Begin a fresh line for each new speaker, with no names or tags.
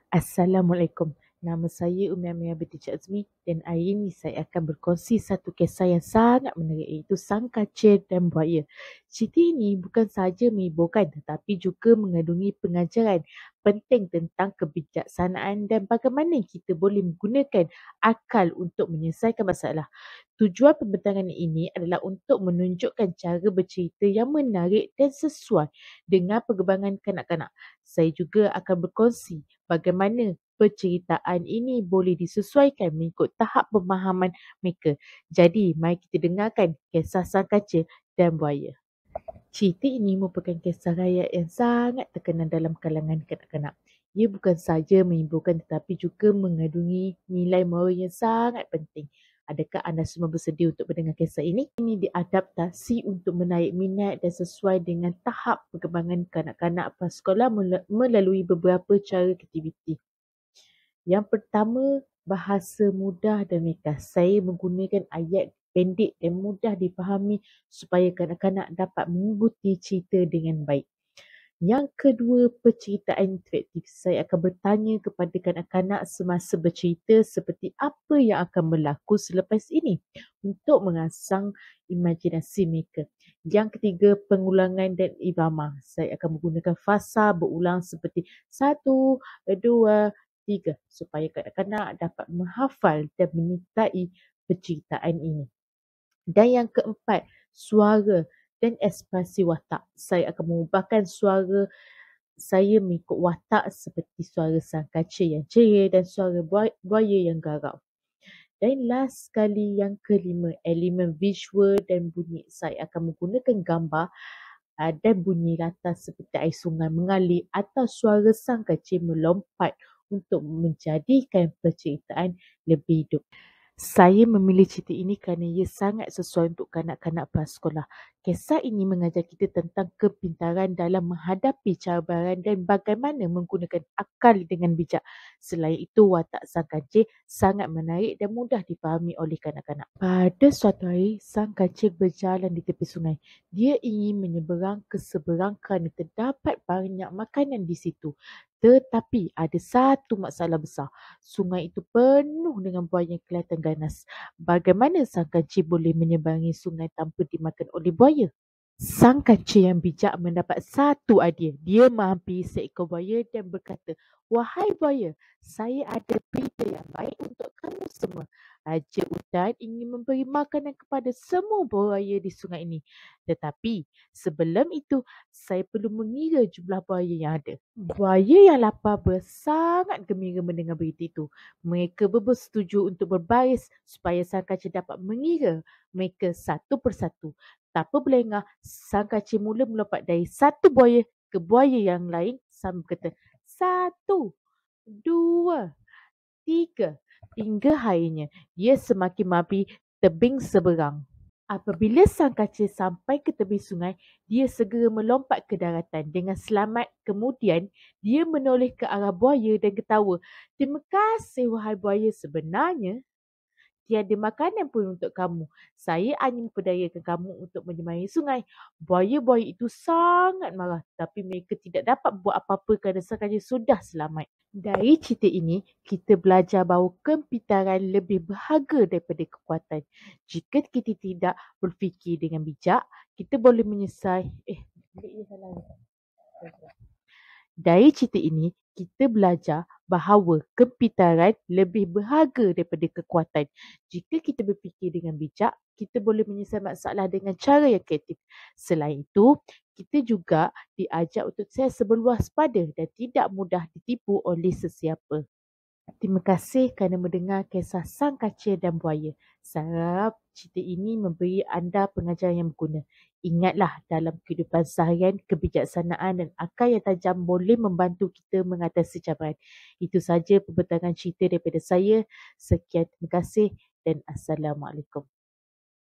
Assalamualaikum. Nama saya Umi Aminah binti Cik Azmi dan hari ini saya akan berkongsi satu kisah yang sangat menarik iaitu Sang Kancil dan Buaya. Cerita ini bukan sahaja menghiburkan tetapi juga mengandungi pengajaran penting tentang kebijaksanaan dan bagaimana kita boleh menggunakan akal untuk menyelesaikan masalah. Tujuan pembentangan ini adalah untuk menunjukkan cara bercerita yang menarik dan sesuai dengan perkembangan kanak-kanak. Saya juga akan berkongsi bagaimana penceritaan ini boleh disesuaikan mengikut tahap pemahaman mereka. Jadi, mari kita dengarkan kisah Sang Kancil dan Buaya. Cerita ini merupakan kisah rakyat yang sangat terkenal dalam kalangan kanak-kanak. Ia bukan sahaja menghiburkan tetapi juga mengandungi nilai moral yang sangat penting. Adakah anda semua bersedia untuk mendengar kisah ini? Ini diadaptasi untuk menarik minat dan sesuai dengan tahap perkembangan kanak-kanak prasekolah melalui beberapa cara aktiviti. Yang pertama, bahasa mudah dan ringkas. Saya menggunakan ayat pendek dan mudah dipahami supaya kanak-kanak dapat mengikuti cerita dengan baik. Yang kedua, penceritaan interaktif. Saya akan bertanya kepada kanak-kanak semasa bercerita seperti apa yang akan berlaku selepas ini untuk merangsang imajinasi mereka. Yang ketiga, pengulangan dan irama. Saya akan menggunakan fasa berulang seperti 1, 2, 3 supaya kanak-kanak dapat menghafal dan menyertai penceritaan ini. Dan yang keempat, suara dan ekspresi watak. Saya akan mengubahkan suara saya mengikut watak seperti suara Sang Kancil yang ceria dan suara buaya yang garau. Dan last sekali yang kelima, elemen visual dan bunyi. Saya akan menggunakan gambar dan bunyi latar seperti air sungai mengalir atau suara Sang Kancil melompat untuk menjadikan penceritaan lebih hidup. Saya memilih cerita ini kerana ia sangat sesuai untuk kanak-kanak prasekolah. Kisah ini mengajar kita tentang kepintaran dalam menghadapi cabaran dan bagaimana menggunakan akal dengan bijak. Selain itu, watak Sang Kancil sangat menarik dan mudah dipahami oleh kanak-kanak. Pada suatu hari, Sang Kancil berjalan di tepi sungai. Dia ingin menyeberang ke seberang kerana terdapat banyak makanan di situ. Tetapi ada satu masalah besar. Sungai itu penuh dengan buaya yang kelihatan ganas. Bagaimana Sang Kancil boleh menyeberangi sungai tanpa dimakan oleh buaya? Sang Kancil yang bijak mendapat satu idea. Dia menghampiri seekor buaya dan berkata, "Wahai buaya, saya ada berita yang baik untuk kamu semua. Raja Hutan ingin memberi makanan kepada semua buaya di sungai ini. Tetapi sebelum itu, saya perlu mengira jumlah buaya yang ada." Buaya yang lapar sangat gembira mendengar berita itu. Mereka bersetuju untuk berbaris supaya Sang Kancil dapat mengira mereka satu persatu. Tanpa berlengah, Sang Kancil mula melompat dari satu buaya ke buaya yang lain sambil berkata, 1, 2, 3. Hingga akhirnya, dia semakin mabi tebing seberang. Apabila Sang Kancil sampai ke tepi sungai, dia segera melompat ke daratan dengan selamat. Kemudian, dia menoleh ke arah buaya dan ketawa. "Terima kasih wahai buaya, sebenarnya tiada makanan pun untuk kamu. Saya hanya memperdayakan kamu untuk menyemai sungai." Buaya-buaya itu sangat marah, tapi mereka tidak dapat buat apa-apa kerana Sang Kancil sudah selamat. Dari cerita ini, kita belajar bahawa kepintaran lebih berharga daripada kekuatan. Jika kita tidak berfikir dengan bijak, kita boleh menyesal. Dari cerita ini, kita belajar bahawa kepintaran lebih berharga daripada kekuatan. Jika kita berfikir dengan bijak, kita boleh menyelesaikan masalah dengan cara yang kreatif. Selain itu, kita juga diajar untuk sentiasa berwaspada dan tidak mudah ditipu oleh sesiapa. Terima kasih kerana mendengar kisah Sang Kancil dan Buaya. Saya harap cerita ini memberi anda pengajaran yang berguna. Ingatlah, dalam kehidupan seharian, kebijaksanaan dan akal yang tajam boleh membantu kita mengatasi cabaran. Itu sahaja pembentangan cerita daripada saya. Sekian, terima kasih dan Assalamualaikum.